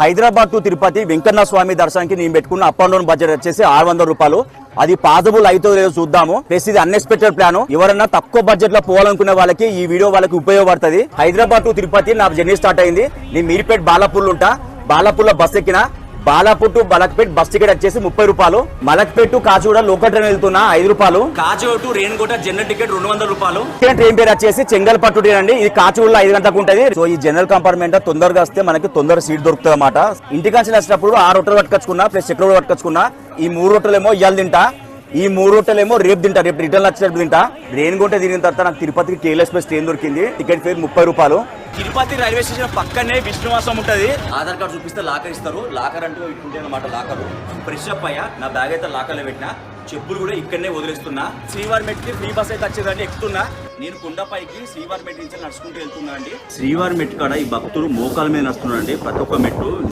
Hyderabad to Tirupati Venkanna స్వామి దర్శనానికి నేను పెట్టుకున్న అప్ అండ్ డౌన్ బడ్జెట్ వచ్చేసి 600 రూపాయలు. అది పాసిబుల్ అయితే లేదో చూద్దాము. ప్లస్ ఇది అన్ఎక్స్పెక్టెడ్ ప్లాన్. ఎవరన్నా తక్కువ బడ్జెట్ లో పోవాలనుకునే వాళ్ళకి ఈ వీడియో వాళ్ళకి ఉపయోగపడుతుంది. హైదరాబాద్ టు తిరుపతి నా జర్నీ స్టార్ట్ అయింది. నేను మీర్పేట్ బాలాపూర్ ఉంటా. బాలాపూర్ లో బస్ ఎక్కిన. Balapur to Malakpet bus ticket వచ్చేసి 30 రూపాయలు. Malakpet to Kachiguda local train వెళ్తున్నా 5 రూపాయలు. Kachiguda to Renigunta general ticket 200 రూపాయలు. ట్రైన్ పేరు వచ్చేసి చెంగల్పట్టు ట్రైన్ అండి. ఇది కాచిగూడలో 5 గంటలకు ఉంటది. సో ఈ జనరల్ కంపార్ట్మెంట్ తొందరగా వస్తే మనకి తొందర సీట్ దొరుకుతుంది అన్నమాట. ఇంటికాంచి వచ్చినప్పుడు 6 రొట్టెలు పట్టుకొచ్చుకున్నా, ప్లస్ చక్కెర కూడా పట్టుకొచ్చుకున్నా. ఈ 3 రొట్టెలేమో ఇవాళ తింటా, ఈ 3 రొట్టెలేమో రేపు తింటా. రేపు రిటర్న్ వచ్చేటప్పుడు తింటా. రేణిగుంట తిరిగిన తర్వాత నాకు తిరుపతికి కేఎల్ఎస్ ప్లస్ ట్రైన్ దొరికింది. టికెట్ ఫేర్ 30 రూపాయలు. తిరుపతి రైల్వే స్టేషన్ పక్కనే విష్ణువాసం ఉంటది. ఆధార్ కార్డు చూపిస్తే లాకర్ ఇస్తారు. లాకర్ అంటూ ఇట్టుంటే అనమాట. లాకర్ ఫ్రెష్ అప్ అయ్యా. నా బ్యాగ్ అయితే లాకర్లో పెట్టినా. చెప్పులు కూడా ఇక్కడనే వదిలేస్తున్నా. శ్రీవారి మెట్కి ఫ్రీ బస్ అయితే వచ్చేదండి. ఎక్కుతున్నా. నేను కొండపైకి శ్రీవారి మెట్ నుంచి నడుచుకుంటూ వెళ్తున్నా అండి. శ్రీవారి మెట్ కాడ ఈ భక్తులు మోకాల మీద నడుస్తున్నారండి. ప్రతి ఒక్క మెట్టు